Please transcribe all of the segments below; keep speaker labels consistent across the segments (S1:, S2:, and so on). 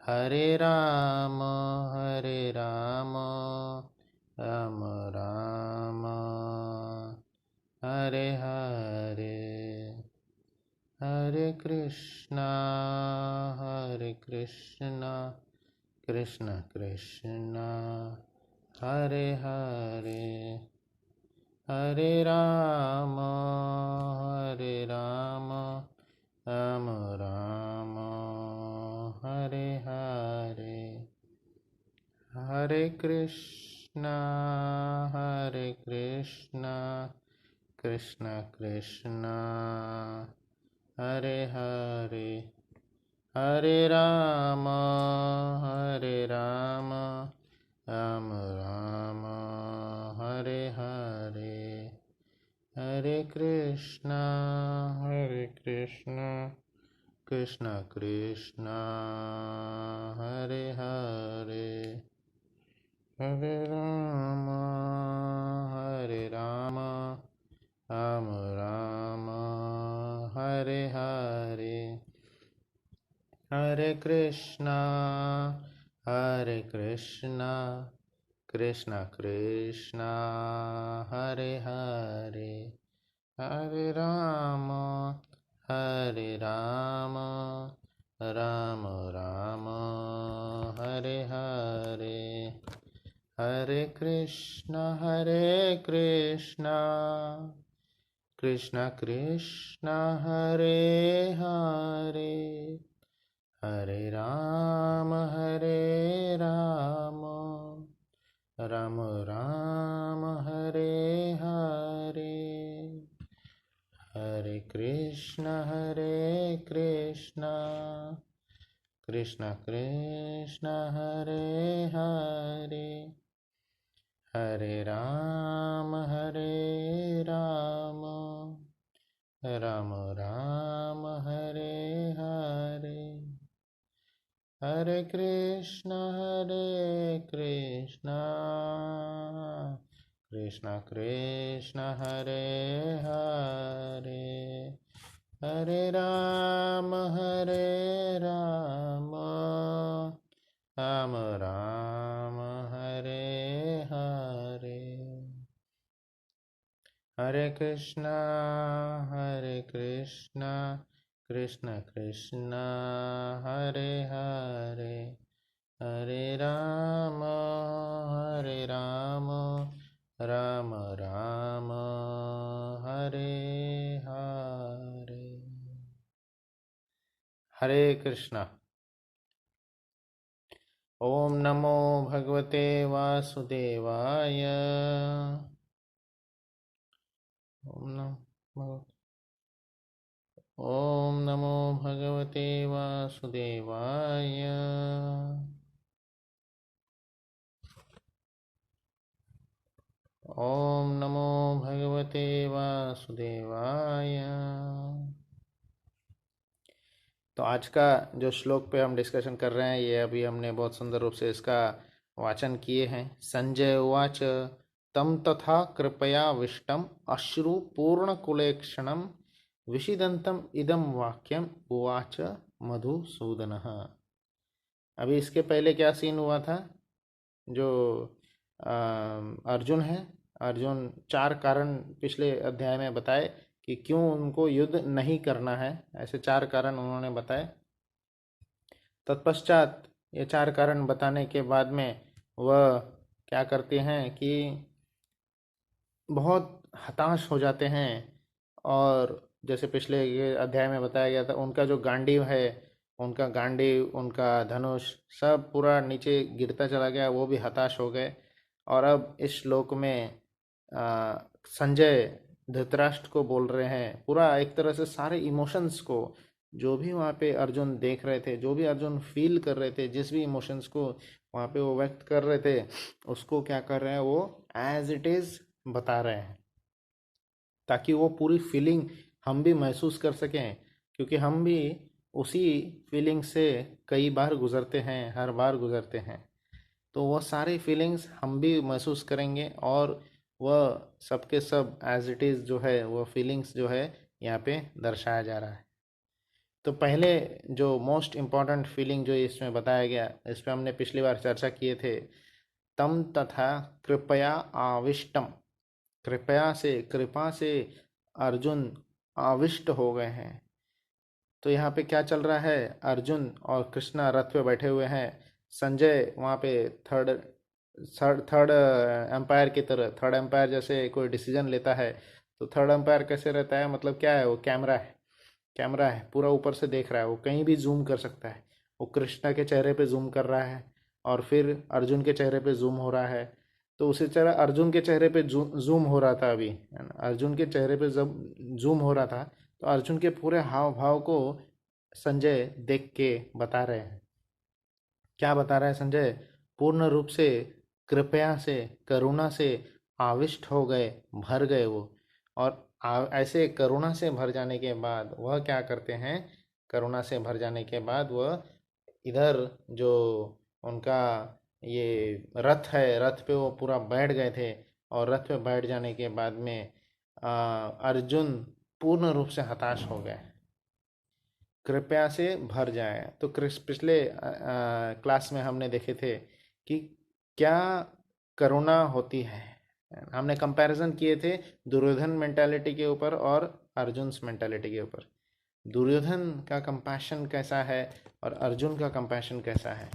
S1: हरे राम राम राम हरे हरे, हरे कृष्णा कृष्ण कृष्ण हरे हरे, हरे राम राम राम हरे हरे, हरे कृष्णा कृष्ण कृष्ण हरे हरे, हरे राम राम राम हरे हरे, हरे कृष्णा कृष्ण कृष्ण हरे हरे, हरे राम राम राम हरे हरे, हरे कृष्णा कृष्ण कृष्ण हरे हरे, हरे राम राम राम हरे हरे, हरे कृष्णा कृष्ण कृष्ण हरे हरे, हरे राम राम राम हरे हरे, हरे कृष्ण कृष्ण कृष्ण हरे हरे, हरे राम राम राम हरे हरे, हरे कृष्ण कृष्ण कृष्ण हरे हरे, हरे राम राम राम हरे हरे, हरे कृष्णा कृष्ण कृष्ण हरे हरे, हरे राम राम राम हरे हरे, हरे कृष्णा। ओम नमो भगवते वासुदेवाय। ओम नमो भगवते वासुदेवाय। ओम नमो भगवते वासुदेवाय। तो आज का जो श्लोक पे हम डिस्कशन कर रहे हैं, ये अभी हमने बहुत सुंदर रूप से इसका वाचन किए हैं। संजय उवाच तम तथा कृपया विष्टम अश्रु पूर्ण कुलेक्षणम विषिदंतम इदम वाक्यम उवाच मधुसूदन। अभी इसके पहले क्या सीन हुआ था? जो अर्जुन है, अर्जुन चार कारण पिछले अध्याय में बताए कि क्यों उनको युद्ध नहीं करना है। ऐसे चार कारण उन्होंने बताए। तत्पश्चात ये चार कारण बताने के बाद में वह क्या करते हैं कि बहुत हताश हो जाते हैं। और जैसे पिछले ये अध्याय में बताया गया था, उनका जो गांडीव है, उनका गांडीव, उनका धनुष सब पूरा नीचे गिरता चला गया, वो भी हताश हो गए। और अब इस श्लोक में संजय धृतराष्ट्र को बोल रहे हैं, पूरा एक तरह से सारे इमोशंस को, जो भी वहाँ पे अर्जुन देख रहे थे, जो भी अर्जुन फील कर रहे थे, जिस भी इमोशंस को वहाँ पे वो व्यक्त कर रहे थे, उसको क्या कर रहे हैं, वो एज इट इज़ बता रहे हैं, ताकि वो पूरी फीलिंग हम भी महसूस कर सकें। क्योंकि हम भी उसी फीलिंग से कई बार गुजरते हैं, हर बार गुजरते हैं। तो वह सारी फीलिंग्स हम भी महसूस करेंगे, और वह सबके सब एज इट इज़ जो है, वह फीलिंग्स जो है यहाँ पे दर्शाया जा रहा है। तो पहले जो मोस्ट इम्पॉर्टेंट फीलिंग जो इसमें बताया गया, इस पे हमने पिछली बार चर्चा किए थे। तम तथा कृपया आविष्टम, कृपा से अर्जुन आविष्ट हो गए हैं। तो यहाँ पे क्या चल रहा है, अर्जुन और कृष्णा रथ पे बैठे हुए हैं, संजय वहाँ पे थर्ड थर्ड थर्ड एम्पायर की तरह, थर्ड एम्पायर जैसे कोई डिसीजन लेता है। तो थर्ड एम्पायर कैसे रहता है, मतलब क्या है, वो कैमरा है, कैमरा है, पूरा ऊपर से देख रहा है, वो कहीं भी जूम कर सकता है। वो कृष्णा के चेहरे पे जूम कर रहा है और फिर अर्जुन के चेहरे पे जूम हो रहा है। तो उसी तरह अर्जुन के चेहरे पे जूम हो रहा था अभी, है ना। अर्जुन के चेहरे पे जब जूम हो रहा था तो अर्जुन के पूरे हाव भाव को संजय देख के बता रहे हैं। क्या बता रहा है संजय, पूर्ण रूप से कृपया से, करुणा से आविष्ट हो गए, भर गए वो। और ऐसे करुणा से भर जाने के बाद वह क्या करते हैं, करुणा से भर जाने के बाद वह इधर जो उनका ये रथ है, रथ पे वो पूरा बैठ गए थे। और रथ पे बैठ जाने के बाद में अर्जुन पूर्ण रूप से हताश हो गए, कृपया से भर जाए। तो पिछले क्लास में हमने देखे थे कि क्या करुणा होती है। हमने कंपैरिजन किए थे दुर्योधन मेंटालिटी के ऊपर और अर्जुन मेंटालिटी के ऊपर। दुर्योधन का कंपैशन कैसा है और अर्जुन का कंपैशन कैसा है।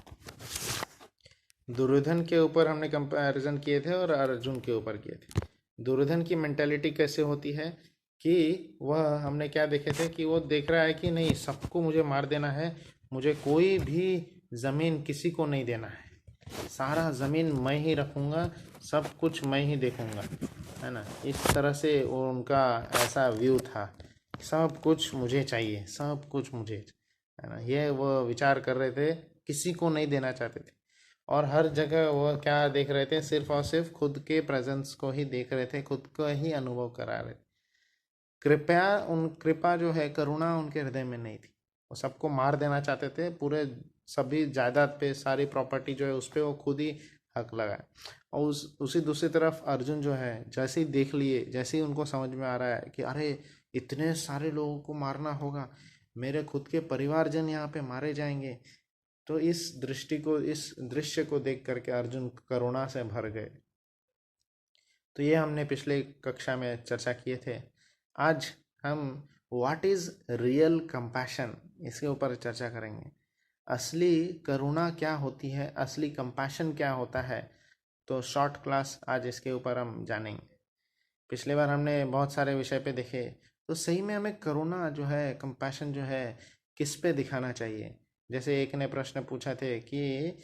S1: दुर्योधन के ऊपर हमने कंपैरिजन किए थे और अर्जुन के ऊपर किए थे। दुर्योधन की मेंटालिटी कैसे होती है कि वह, हमने क्या देखे थे कि वो देख रहा है कि नहीं, सबको मुझे मार देना है, मुझे कोई भी ज़मीन किसी को नहीं देना है, सारा ज़मीन मैं ही रखूँगा, सब कुछ मैं ही देखूँगा, है ना। इस तरह से वो उनका ऐसा व्यू था, सब कुछ मुझे चाहिए, सब कुछ मुझे, है ना। ये वो विचार कर रहे थे, किसी को नहीं देना चाहते थे। और हर जगह वो क्या देख रहे थे, सिर्फ और सिर्फ खुद के प्रेजेंस को ही देख रहे थे, खुद को ही अनुभव करा रहे थे। कृपा जो है, करुणा उनके हृदय में नहीं थी। वो सबको मार देना चाहते थे, पूरे सभी जायदाद पे, सारी प्रॉपर्टी जो है उस पे वो खुद ही हक लगाए। और उसी दूसरी तरफ अर्जुन जो है, जैसे ही देख लिए, जैसे ही उनको समझ में आ रहा है कि अरे इतने सारे लोगों को मारना होगा, मेरे खुद के परिवारजन यहाँ पे मारे जाएंगे, तो इस दृश्य को देख करके अर्जुन करुणा से भर गए। तो ये हमने पिछले कक्षा में चर्चा किए थे। आज हम व्हाट इज रियल कंपैशन, इसके ऊपर चर्चा करेंगे। असली करुणा क्या होती है, असली कंपैशन क्या होता है। तो शॉर्ट क्लास आज इसके ऊपर हम जानेंगे। पिछले बार हमने बहुत सारे विषय पे देखे, तो सही में हमें करुणा जो है, कंपैशन जो है, किस पे दिखाना चाहिए। जैसे एक ने प्रश्न पूछा थे कि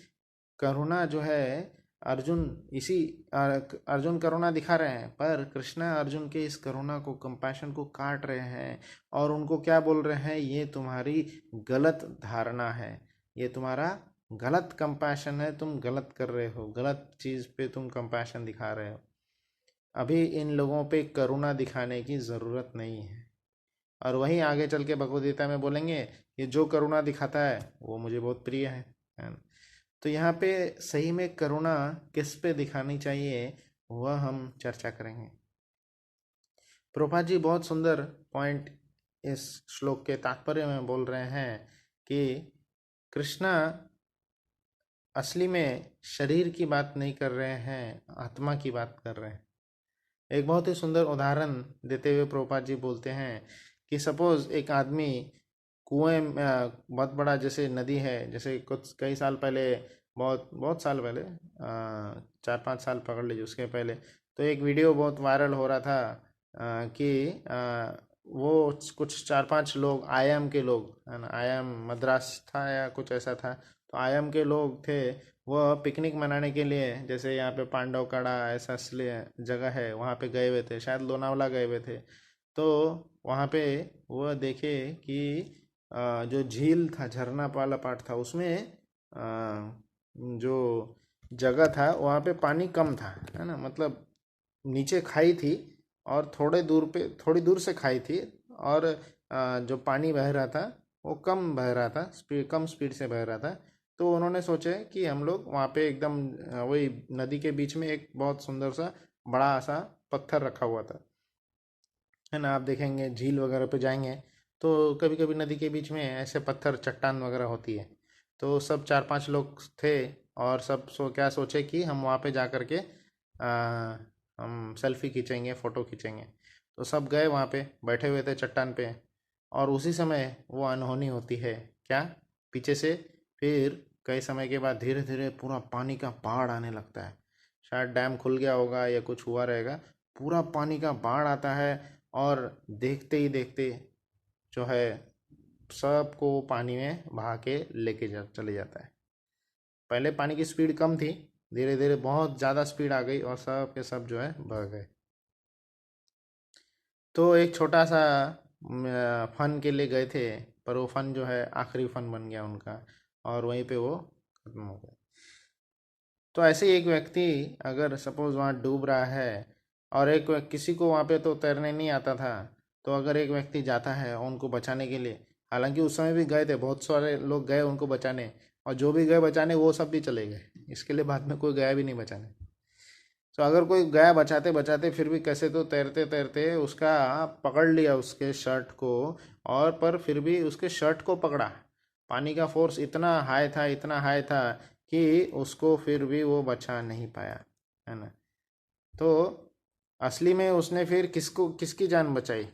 S1: करुणा जो है, अर्जुन इसी अर्जुन करुणा दिखा रहे हैं, पर कृष्णा अर्जुन के इस करुणा को, कंपैशन को काट रहे हैं और उनको क्या बोल रहे हैं, ये तुम्हारी गलत धारणा है, ये तुम्हारा गलत कंपैशन है, तुम गलत कर रहे हो, गलत चीज़ पे तुम कंपैशन दिखा रहे हो। अभी इन लोगों पे करुणा दिखाने की ज़रूरत नहीं है। और वहीं आगे चल के भगवद गीता में बोलेंगे, ये जो करुणा दिखाता है वो मुझे बहुत प्रिय है ना। तो यहाँ पे सही में करुणा किस पे दिखानी चाहिए, वह हम चर्चा करेंगे। प्रभुपाद जी बहुत सुंदर पॉइंट इस श्लोक के तात्पर्य में बोल रहे हैं कि कृष्णा असली में शरीर की बात नहीं कर रहे हैं, आत्मा की बात कर रहे हैं। एक बहुत ही सुंदर उदाहरण देते हुए प्रभुपाद जी बोलते हैं कि सपोज एक आदमी कुएं बहुत बड़ा जैसे नदी है, जैसे कुछ कई साल पहले, बहुत बहुत साल पहले, 4-5 साल पकड़ लीजिए, उसके पहले तो एक वीडियो बहुत वायरल हो रहा था कि वो कुछ 4-5 लोग, आईएम के लोग, है ना, आईएम मद्रास था या कुछ ऐसा था, तो आईएम के लोग थे, वह पिकनिक मनाने के लिए, जैसे यहाँ पे पांडव कड़ा ऐसा जगह है, वहाँ पे गए हुए थे, शायद लोनावला गए हुए थे। तो वहाँ पे वह देखे कि जो झील था, झरना वाला पार्ट था, उसमें जो जगह था वहाँ पे पानी कम था, है ना, मतलब नीचे खाई थी और थोड़े दूर पे, थोड़ी दूर से खाई थी, और जो पानी बह रहा था वो कम बह रहा था, कम स्पीड से बह रहा था। तो उन्होंने सोचे कि हम लोग वहाँ पे एकदम वही नदी के बीच में एक बहुत सुंदर सा बड़ा सा पत्थर रखा हुआ था, है ना। आप देखेंगे झील वगैरह पे जाएंगे तो कभी कभी नदी के बीच में ऐसे पत्थर चट्टान वगैरह होती है। तो सब 4-5 लोग थे और सब क्या सोचे कि हम वहाँ पे जा कर के हम सेल्फी खींचेंगे, फ़ोटो खींचेंगे। तो सब गए वहाँ पे, बैठे हुए थे चट्टान पे। और उसी समय वो अनहोनी होती है। क्या? पीछे से फिर कई समय के बाद धीरे धीरे पूरा पानी का बाढ़ आने लगता है। शायद डैम खुल गया होगा या कुछ हुआ रहेगा। पूरा पानी का बाढ़ आता है और देखते ही देखते जो है सबको पानी में बहा के लेके चले जाता है। पहले पानी की स्पीड कम थी, धीरे धीरे बहुत ज़्यादा स्पीड आ गई और सब के सब जो है बह गए। तो एक छोटा सा फन के लिए गए थे, पर वो फन जो है आखिरी फन बन गया उनका, और वहीं पे वो खत्म हो गए। तो ऐसे ही एक व्यक्ति अगर सपोज वहाँ डूब रहा है और किसी को वहाँ पे तो तैरने नहीं आता था, तो अगर एक व्यक्ति जाता है उनको बचाने के लिए, हालांकि उस समय भी गए थे, बहुत सारे लोग गए उनको बचाने, और जो भी गए बचाने वो सब भी चले गए, इसके लिए बाद में कोई गया भी नहीं बचाने। तो अगर कोई गया बचाते बचाते फिर भी कैसे तो तैरते तैरते उसका पकड़ लिया उसके शर्ट को, और पर फिर भी उसके शर्ट को पकड़ा। पानी का फोर्स इतना हाई था, इतना हाई था कि उसको फिर भी वो बचा नहीं पाया, है ना। तो असली में उसने फिर किसकी जान बचाई?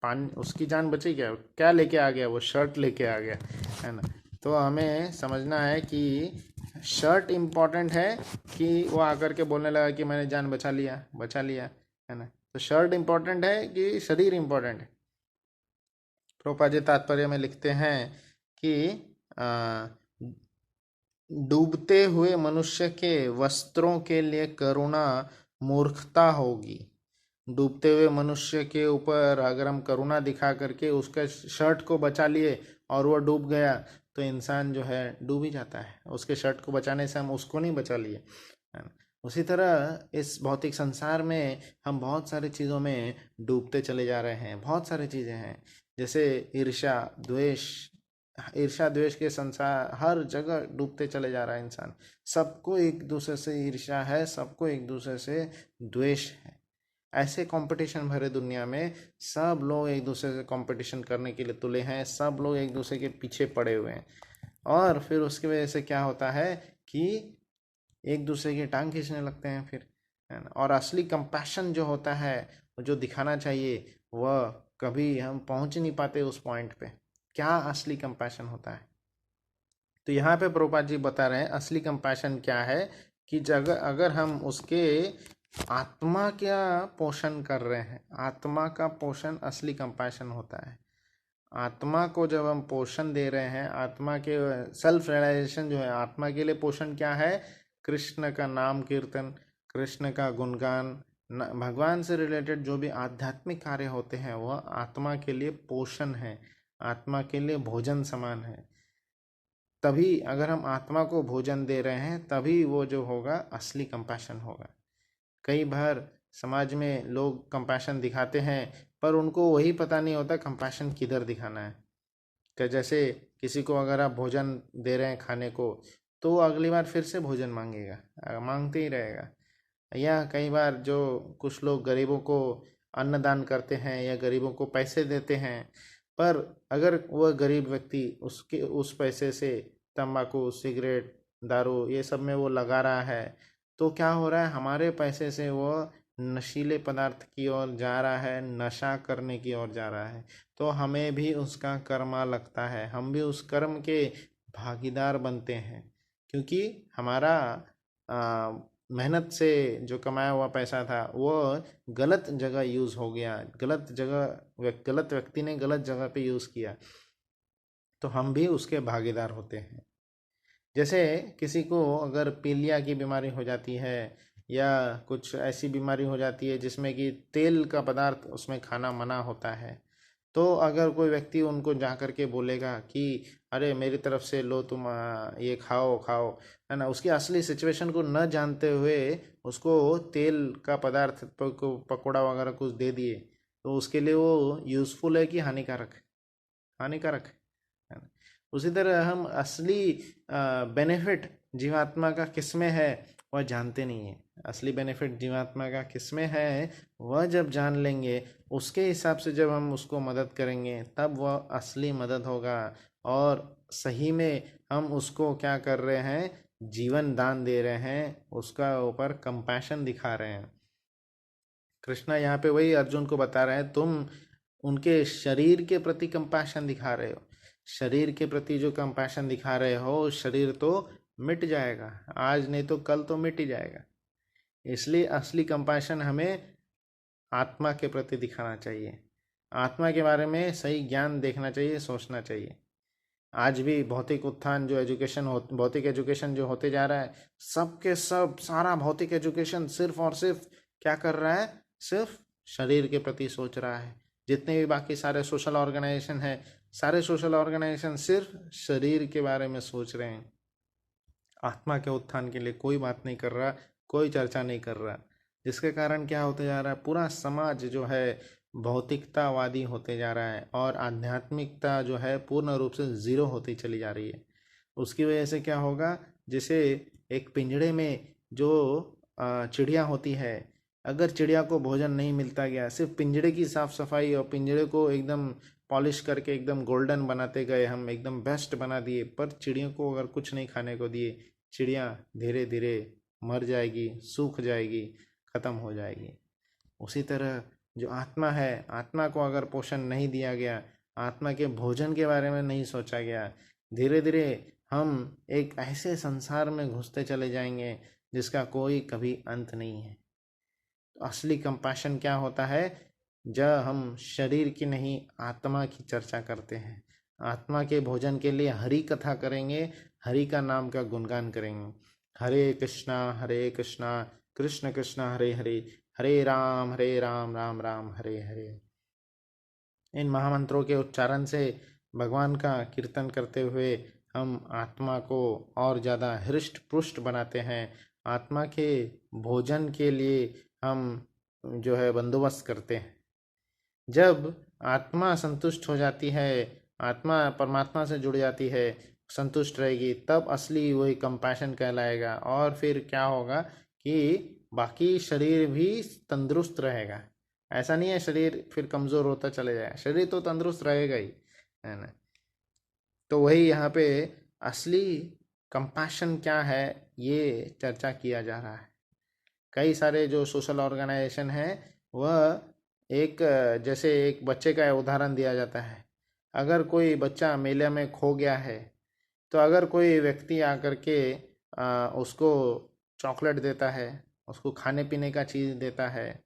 S1: पानी उसकी जान बची क्या? क्या लेके आ गया? वो शर्ट लेके आ गया, है ना। तो हमें समझना है कि शर्ट इम्पोर्टेंट है कि वो आकर के बोलने लगा कि मैंने जान बचा लिया, है ना। तो शर्ट इम्पोर्टेंट है कि शरीर इम्पोर्टेंट है? प्रोपा जी तात्पर्य में लिखते हैं कि आ, डूबते हुए मनुष्य के वस्त्रों के लिए करुणा मूर्खता होगी। डूबते हुए मनुष्य के ऊपर अगर हम करुणा दिखा करके उसके शर्ट को बचा लिए और वो डूब गया, तो इंसान जो है डूब ही जाता है। उसके शर्ट को बचाने से हम उसको नहीं बचा लिए, है ना। उसी तरह इस भौतिक संसार में हम बहुत सारी चीज़ों में डूबते चले जा रहे हैं। बहुत सारी चीज़ें हैं, जैसे ईर्ष्या द्वेष। ईर्ष्या द्वेष के संसार हर जगह डूबते चले जा रहा है इंसान। सबको एक दूसरे से ईर्ष्या है, सबको एक दूसरे से द्वेष है। ऐसे कंपटीशन भरे दुनिया में सब लोग एक दूसरे से कंपटीशन करने के लिए तुले हैं, सब लोग एक दूसरे के पीछे पड़े हुए हैं। और फिर उसकी वजह से क्या होता है कि एक दूसरे की टांग खींचने लगते हैं फिर, है ना। और असली कंपैशन जो होता है, जो दिखाना चाहिए, वह कभी हम पहुंच नहीं पाते उस पॉइंट पे। क्या असली कंपैशन होता है? तो यहाँ पे प्रभुपाद जी बता रहे हैं असली कंपैशन क्या है, कि जगह अगर हम उसके आत्मा क्या पोषण कर रहे हैं, आत्मा का पोषण असली कंपैशन होता है। आत्मा को जब हम पोषण दे रहे हैं, आत्मा के सेल्फ रियलाइजेशन जो है, आत्मा के लिए पोषण क्या है? कृष्ण का नाम कीर्तन, कृष्ण का गुणगान, भगवान से रिलेटेड जो भी आध्यात्मिक कार्य होते हैं वह आत्मा के लिए पोषण है, आत्मा के लिए भोजन समान है। तभी अगर हम आत्मा को भोजन दे रहे हैं तभी वो जो होगा असली कंपैशन होगा। कई बार समाज में लोग कंपैशन दिखाते हैं, पर उनको वही पता नहीं होता कंपैशन किधर दिखाना है। कि जैसे किसी को अगर आप भोजन दे रहे हैं खाने को, तो वो अगली बार फिर से भोजन मांगेगा, मांगते ही रहेगा। या कई बार जो कुछ लोग गरीबों को अन्नदान करते हैं या गरीबों को पैसे देते हैं, पर अगर वह गरीब व्यक्ति उसके उस पैसे से तंबाकू, सिगरेट, दारू ये सब में वो लगा रहा है, तो क्या हो रहा है? हमारे पैसे से वो नशीले पदार्थ की ओर जा रहा है, नशा करने की ओर जा रहा है। तो हमें भी उसका कर्मा लगता है, हम भी उस कर्म के भागीदार बनते हैं, क्योंकि हमारा मेहनत से जो कमाया हुआ पैसा था वो गलत जगह यूज़ हो गया, गलत जगह गलत व्यक्ति ने गलत जगह पे यूज़ किया, तो हम भी उसके भागीदार होते हैं। जैसे किसी को अगर पीलिया की बीमारी हो जाती है या कुछ ऐसी बीमारी हो जाती है जिसमें कि तेल का पदार्थ उसमें खाना मना होता है, तो अगर कोई व्यक्ति उनको जा कर के बोलेगा कि अरे मेरी तरफ से लो तुम ये खाओ खाओ, है ना, उसकी असली सिचुएशन को न जानते हुए उसको तेल का पदार्थ पकौड़ा वगैरह कुछ दे दिए, तो उसके लिए वो यूज़फुल है कि हानिकारक है? हानिकारक है ना। उसी तरह हम असली बेनिफिट जीवात्मा का किस में है, वह जानते नहीं है। असली बेनिफिट जीवात्मा का किसमें है, वह जब जान लेंगे, उसके हिसाब से जब हम उसको मदद करेंगे, तब वह असली मदद होगा। और सही में हम उसको क्या कर रहे हैं, जीवन दान दे रहे हैं, उसका ऊपर कंपैशन दिखा रहे हैं। कृष्णा यहाँ पे वही अर्जुन को बता रहे हैं, तुम उनके शरीर के प्रति कंपैशन दिखा रहे हो। शरीर के प्रति जो कंपैशन दिखा रहे हो, शरीर तो मिट जाएगा, आज नहीं तो कल तो मिट ही जाएगा। इसलिए असली कंपैशन हमें आत्मा के प्रति दिखाना चाहिए। आत्मा के बारे में सही ज्ञान देखना चाहिए, सोचना चाहिए। आज भी भौतिक उत्थान जो एजुकेशन हो, भौतिक एजुकेशन जो होते जा रहा है, सबके सब सारा भौतिक एजुकेशन सिर्फ और सिर्फ क्या कर रहा है, सिर्फ शरीर के प्रति सोच रहा है। जितने भी बाकी सारे सोशल ऑर्गेनाइजेशन है, सारे सोशल ऑर्गेनाइजेशन सिर्फ शरीर के बारे में सोच रहे हैं। आत्मा के उत्थान के लिए कोई बात नहीं कर रहा, कोई चर्चा नहीं कर रहा। जिसके कारण क्या होते जा रहा है, पूरा समाज जो है भौतिकतावादी होते जा रहा है और आध्यात्मिकता जो है पूर्ण रूप से ज़ीरो होती चली जा रही है। उसकी वजह से क्या होगा, जैसे एक पिंजड़े में जो चिड़िया होती है, अगर चिड़िया को भोजन नहीं मिलता गया, सिर्फ पिंजड़े की साफ सफाई और पिंजड़े को एकदम पॉलिश करके एकदम गोल्डन बनाते गए, हम एकदम बेस्ट बना दिए, पर चिड़ियों को अगर कुछ नहीं खाने को दिए, चिड़िया धीरे धीरे मर जाएगी, सूख जाएगी, ख़त्म हो जाएगी। उसी तरह जो आत्मा है, आत्मा को अगर पोषण नहीं दिया गया, आत्मा के भोजन के बारे में नहीं सोचा गया, धीरे धीरे हम एक ऐसे संसार में घुसते चले जाएंगे जिसका कोई कभी अंत नहीं है। तो असली कंपैशन क्या होता है, जब हम शरीर की नहीं आत्मा की चर्चा करते हैं, आत्मा के भोजन के लिए हरि कथा करेंगे, हरि का नाम का गुणगान करेंगे। हरे कृष्णा कृष्ण कृष्ण हरे हरे, हरे राम राम राम हरे हरे। इन महामंत्रों के उच्चारण से भगवान का कीर्तन करते हुए हम आत्मा को और ज़्यादा हृष्ट पुष्ट बनाते हैं। आत्मा के भोजन के लिए हम जो है बंदोबस्त करते हैं। जब आत्मा संतुष्ट हो जाती है, आत्मा परमात्मा से जुड़ जाती है, संतुष्ट रहेगी, तब असली वही कंपैशन कहलाएगा। और फिर क्या होगा कि बाकी शरीर भी तंदुरुस्त रहेगा। ऐसा नहीं है शरीर फिर कमज़ोर होता चले जाएगा, शरीर तो तंदुरुस्त रहेगा ही, है ना। तो वही यहाँ पे असली कंपैशन क्या है, ये चर्चा किया जा रहा है। कई सारे जो सोशल ऑर्गेनाइजेशन हैं, वह एक जैसे एक बच्चे का उदाहरण दिया जाता है। अगर कोई बच्चा मेले में खो गया है, तो अगर कोई व्यक्ति आकर के उसको चॉकलेट देता है, उसको खाने पीने का चीज़ देता है,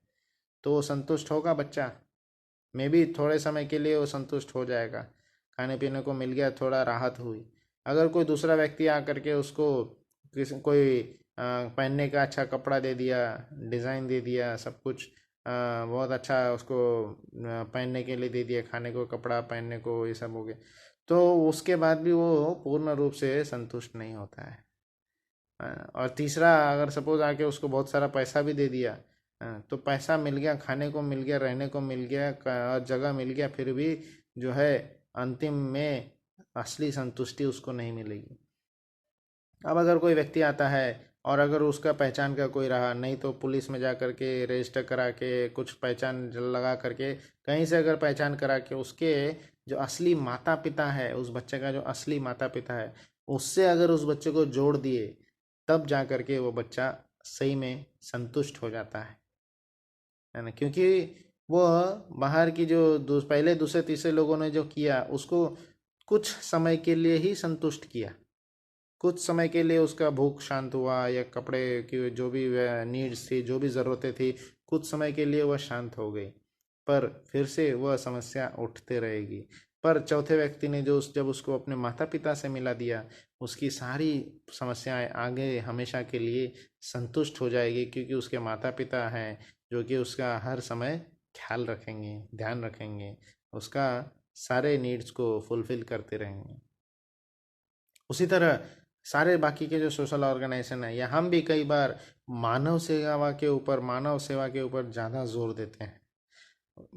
S1: तो वो संतुष्ट होगा बच्चा। मे भी थोड़े समय के लिए वो संतुष्ट हो जाएगा, खाने पीने को मिल गया, थोड़ा राहत हुई। अगर कोई दूसरा व्यक्ति आकर के उसको कोई पहनने का अच्छा कपड़ा दे दिया, डिज़ाइन दे दिया, सब कुछ बहुत अच्छा उसको पहनने के लिए दे दिया, खाने को, कपड़ा पहनने को, ये सब हो गया, तो उसके बाद भी वो पूर्ण रूप से संतुष्ट नहीं होता है। और तीसरा, अगर सपोज आके उसको बहुत सारा पैसा भी दे दिया, तो पैसा मिल गया, खाने को मिल गया, रहने को मिल गया, जगह मिल गया, फिर भी जो है अंतिम में असली संतुष्टि उसको नहीं मिलेगी। अब अगर कोई व्यक्ति आता है और अगर उसका पहचान का कोई रहा नहीं, तो पुलिस में जा कर के रजिस्टर करा के कुछ पहचान लगा करके, कहीं से अगर पहचान करा के उसके जो असली माता पिता है, उस बच्चे का जो असली माता पिता है, उससे अगर उस बच्चे को जोड़ दिए, तब जा कर के वो बच्चा सही में संतुष्ट हो जाता है ना। क्योंकि वो बाहर की जो पहले दूसरे तीसरे लोगों ने जो किया, उसको कुछ समय के लिए ही संतुष्ट किया, कुछ समय के लिए उसका भूख शांत हुआ, या कपड़े की जो भी नीड्स थी, जो भी ज़रूरतें थी, कुछ समय के लिए वह शांत हो गई, पर फिर से वह समस्या उठते रहेगी। पर चौथे व्यक्ति ने जो जब उसको अपने माता पिता से मिला दिया, उसकी सारी समस्याएं आगे हमेशा के लिए संतुष्ट हो जाएगी, क्योंकि उसके माता पिता हैं जो कि उसका हर समय ख्याल रखेंगे, ध्यान रखेंगे, उसका सारे नीड्स को फुलफिल करते रहेंगे। उसी तरह सारे बाकी के जो सोशल ऑर्गेनाइजेशन है, या हम भी कई बार मानव सेवा के ऊपर ज़्यादा जोर देते हैं।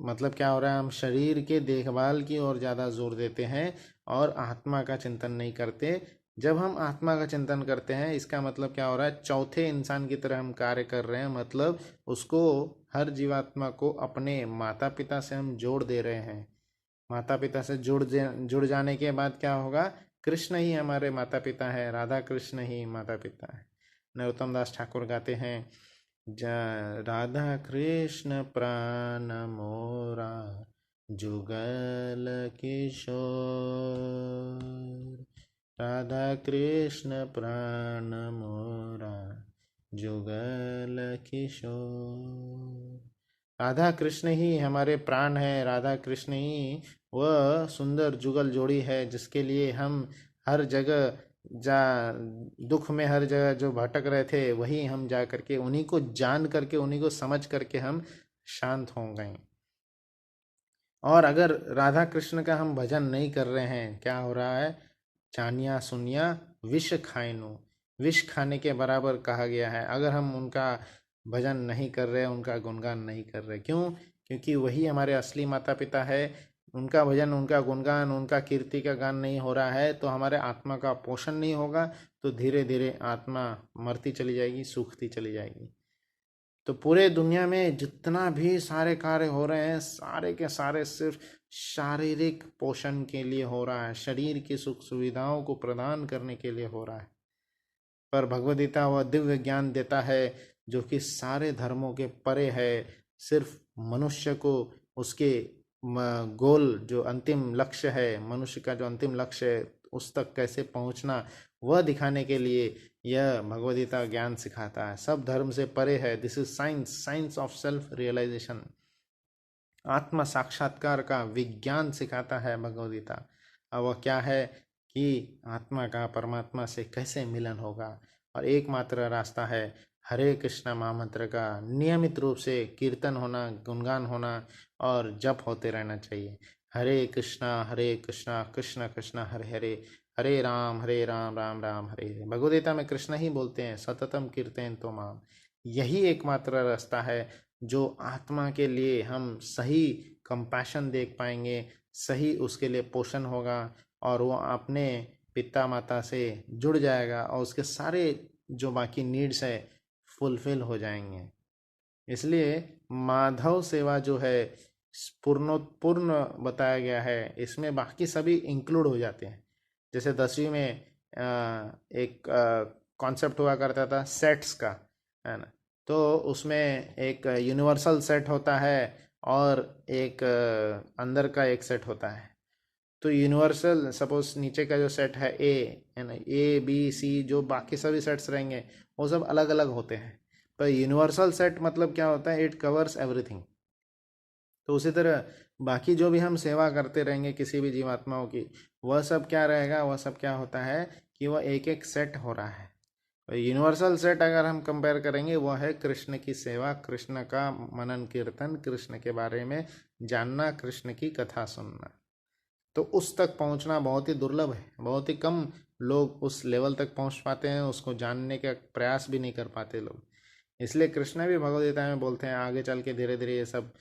S1: मतलब क्या हो रहा है, हम शरीर के देखभाल की ओर ज़्यादा जोर देते हैं और आत्मा का चिंतन नहीं करते, जब हम आत्मा का चिंतन करते हैं, इसका मतलब क्या हो रहा है, चौथे इंसान की तरह हम कार्य कर रहे हैं। मतलब उसको, हर जीवात्मा को अपने माता पिता से हम जोड़ दे रहे हैं। माता पिता से जुड़ जाने के बाद क्या होगा, कृष्ण ही हमारे माता पिता है, राधा कृष्ण ही माता पिता है। नरोत्तम दास ठाकुर गाते हैं, राधा कृष्ण प्राण मोरा जुगल किशोर, राधा कृष्ण प्राण मोरा जुगल किशोर। राधा कृष्ण ही हमारे प्राण है, राधा कृष्ण ही वह सुंदर जुगल जोड़ी है जिसके लिए हम हर जगह जा दुख में हर जगह जो भटक रहे थे, वही हम जा करके उन्हीं को जान करके, उन्हीं को समझ करके हम शांत हो गए। और अगर राधा कृष्ण का हम भजन नहीं कर रहे हैं, क्या हो रहा है, चानिया सुनिया विष खाइनु, विष खाने के बराबर कहा गया है। अगर हम उनका भजन नहीं कर रहे, उनका गुणगान नहीं कर रहे, क्यों? क्योंकि वही हमारे असली माता पिता है। उनका भजन, उनका गुणगान, उनका कीर्ति का गान नहीं हो रहा है तो हमारे आत्मा का पोषण नहीं होगा, तो धीरे धीरे आत्मा मरती चली जाएगी, सूखती चली जाएगी। तो पूरे दुनिया में जितना भी सारे कार्य हो रहे हैं, सारे के सारे सिर्फ शारीरिक पोषण के लिए हो रहा है, शरीर की सुख सुविधाओं को प्रदान करने के लिए हो रहा है। पर भगवद गीता वह दिव्य ज्ञान देता है जो कि सारे धर्मों के परे है। सिर्फ मनुष्य को उसके गोल, जो अंतिम लक्ष्य है, मनुष्य का जो अंतिम लक्ष्य है, उस तक कैसे पहुंचना, वह दिखाने के लिए यह भगवद गीता ज्ञान सिखाता है। सब धर्म से परे है। This is science, science of self realisation. आत्म साक्षात्कार का विज्ञान सिखाता है भगवद गीता। अब वह क्या है कि आत्मा का परमात्मा से कैसे मिलन होगा, और एकमात्र रास्ता है हरे कृष्णा महामंत्र का नियमित रूप से कीर्तन होना, गुणगान होना और जप होते रहना चाहिए। हरे कृष्णा कृष्ण कृष्ण हरे हरे, हरे राम राम राम हरे हरे। भगवद गीता में कृष्ण ही बोलते हैं, सततम कीर्तन तो माम। यही एकमात्र रास्ता है जो आत्मा के लिए हम सही कंपैशन देख पाएंगे, सही उसके लिए पोषण होगा, और वो अपने पिता माता से जुड़ जाएगा और उसके सारे जो बाकी नीड्स है फुलफिल हो जाएंगे। इसलिए माधव सेवा जो है पूर्ण बताया गया है, इसमें बाकी सभी इंक्लूड हो जाते हैं। जैसे 10वीं में एक कॉन्सेप्ट हुआ करता था सेट्स का, है ना। तो उसमें एक यूनिवर्सल सेट होता है और एक अंदर का एक सेट होता है। तो यूनिवर्सल, सपोज नीचे का जो सेट है ए, है ना, ए बी सी, जो बाकी सभी सेट्स रहेंगे वो सब अलग अलग होते हैं। पर यूनिवर्सल सेट मतलब क्या होता है, इट कवर्स एवरीथिंग। तो उसी तरह बाकी जो भी हम सेवा करते रहेंगे किसी भी जीवात्माओं की, वह सब क्या रहेगा, वह सब क्या होता है कि वह एक एक सेट हो रहा है। यूनिवर्सल सेट अगर हम कंपेयर करेंगे, वह है कृष्ण की सेवा, कृष्ण का मनन कीर्तन, कृष्ण के बारे में जानना, कृष्ण की कथा सुनना। तो उस तक पहुंचना बहुत ही दुर्लभ है, बहुत ही कम लोग उस लेवल तक पहुंच पाते हैं, उसको जानने का प्रयास भी नहीं कर पाते लोग। इसलिए कृष्ण भी भगवद गीता में बोलते हैं, आगे चल के धीरे धीरे ये सब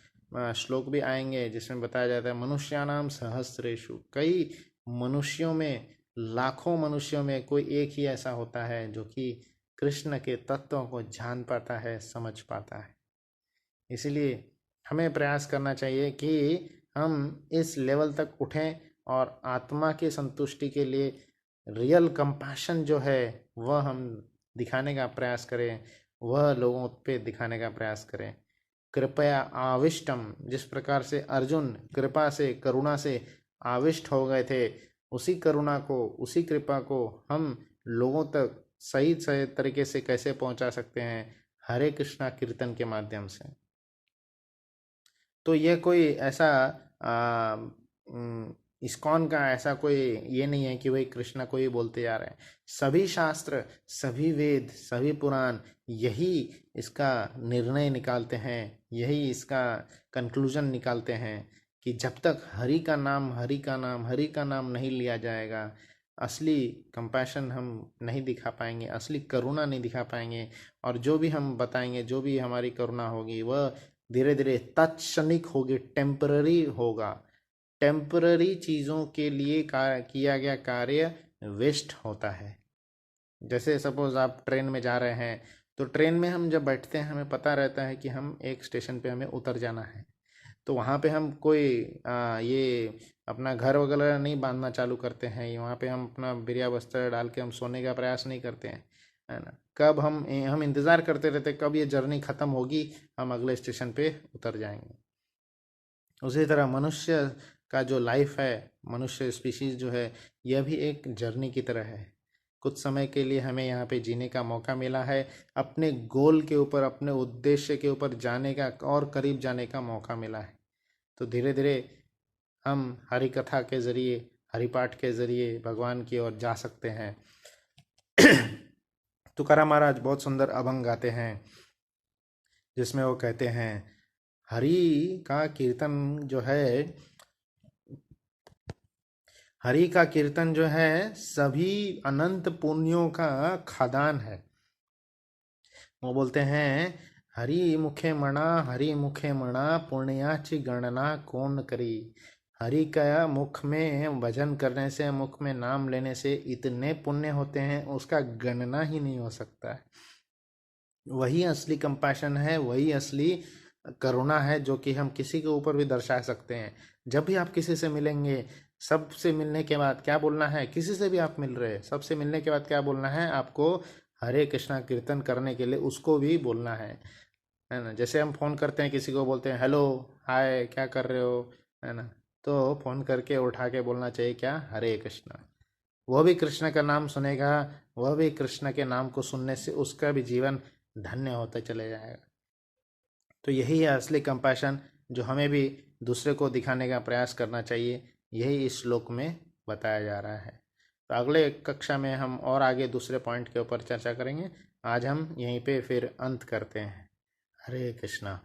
S1: श्लोक भी आएंगे जिसमें बताया जाता है, मनुष्यानाम सहस्रेषु, कई मनुष्यों में, लाखों मनुष्यों में कोई एक ही ऐसा होता है जो कि कृष्ण के तत्वों को जान पाता है, समझ पाता है। इसलिए हमें प्रयास करना चाहिए कि हम इस लेवल तक उठें और आत्मा की संतुष्टि के लिए रियल कंपैशन जो है वह हम दिखाने का प्रयास करें, वह लोगों पे दिखाने का प्रयास करें। कृपया आविष्टम, जिस प्रकार से अर्जुन कृपा से, करुणा से आविष्ट हो गए थे, उसी करुणा को, उसी कृपा को हम लोगों तक सही सही तरीके से कैसे पहुंचा सकते हैं, हरे कृष्णा कीर्तन के माध्यम से। तो ये कोई ऐसा इस्कॉन का ऐसा कोई ये नहीं है कि वही कृष्णा को ही बोलते जा रहे हैं। सभी शास्त्र, सभी वेद, सभी पुराण यही इसका निर्णय निकालते हैं, यही इसका कंक्लूजन निकालते हैं कि जब तक हरि का नाम, हरि का नाम, हरि का नाम नहीं लिया जाएगा, असली कंपैशन हम नहीं दिखा पाएंगे, असली करुणा नहीं दिखा पाएंगे। और जो भी हम बताएंगे, जो भी हमारी करुणा होगी, वह धीरे धीरे तत्क्षणिक होगी, टेम्पररी होगा। टेम्पररी चीज़ों के लिए किया गया कार्य वेस्ट होता है। जैसे सपोज आप ट्रेन में जा रहे हैं, तो ट्रेन में हम जब बैठते हैं हमें पता रहता है कि हम एक स्टेशन पे हमें उतर जाना है। तो वहाँ पे हम कोई ये अपना घर वगैरह नहीं बांधना चालू करते हैं, वहाँ पे हम अपना बिरिया बस्तर डाल के हम सोने का प्रयास नहीं करते हैं, है ना। कब हम इंतज़ार करते रहते कब ये जर्नी ख़त्म होगी, हम अगले स्टेशन पे उतर जाएंगे। उसी तरह मनुष्य का जो लाइफ है, मनुष्य स्पीशीज़ जो है, यह भी एक जर्नी की तरह है। कुछ समय के लिए हमें यहाँ पे जीने का मौका मिला है, अपने गोल के ऊपर, अपने उद्देश्य के ऊपर जाने का और करीब जाने का मौका मिला है। तो धीरे धीरे हम हरि कथा के ज़रिए, हरि पाठ के ज़रिए भगवान की ओर जा सकते हैं। तुकाराम महाराज बहुत सुंदर अभंग गाते हैं, जिसमें वो कहते हैं, हरि का कीर्तन जो है, हरि का कीर्तन जो है सभी अनंत पुण्यों का खदान है। वो बोलते हैं, हरि मुखे मणा पुण्याची गणना कौन करी। हरि का मुख में भजन करने से, मुख में नाम लेने से इतने पुण्य होते हैं, उसका गणना ही नहीं हो सकता है। वही असली कंपैशन है, वही असली करुणा है, जो कि हम किसी के ऊपर भी दर्शा सकते हैं। जब भी आप किसी से मिलेंगे, सबसे मिलने के बाद क्या बोलना है, किसी से भी आप मिल रहे हैं, सबसे मिलने के बाद क्या बोलना है आपको, हरे कृष्णा कीर्तन करने के लिए उसको भी बोलना है ना। जैसे हम फ़ोन करते हैं किसी को, बोलते हैं हेलो हाय क्या कर रहे हो, है ना। तो फ़ोन करके उठा के बोलना चाहिए क्या, हरे कृष्णा। वह भी कृष्ण का नाम सुनेगा, वह भी कृष्ण के नाम को सुनने से उसका भी जीवन धन्य होता चले जाएगा। तो यही है असली कंपैशन, जो हमें भी दूसरे को दिखाने का प्रयास करना चाहिए। यही इस श्लोक में बताया जा रहा है। तो अगले कक्षा में हम और आगे दूसरे पॉइंट के ऊपर चर्चा करेंगे। आज हम यहीं पे फिर अंत करते हैं। हरे कृष्णा।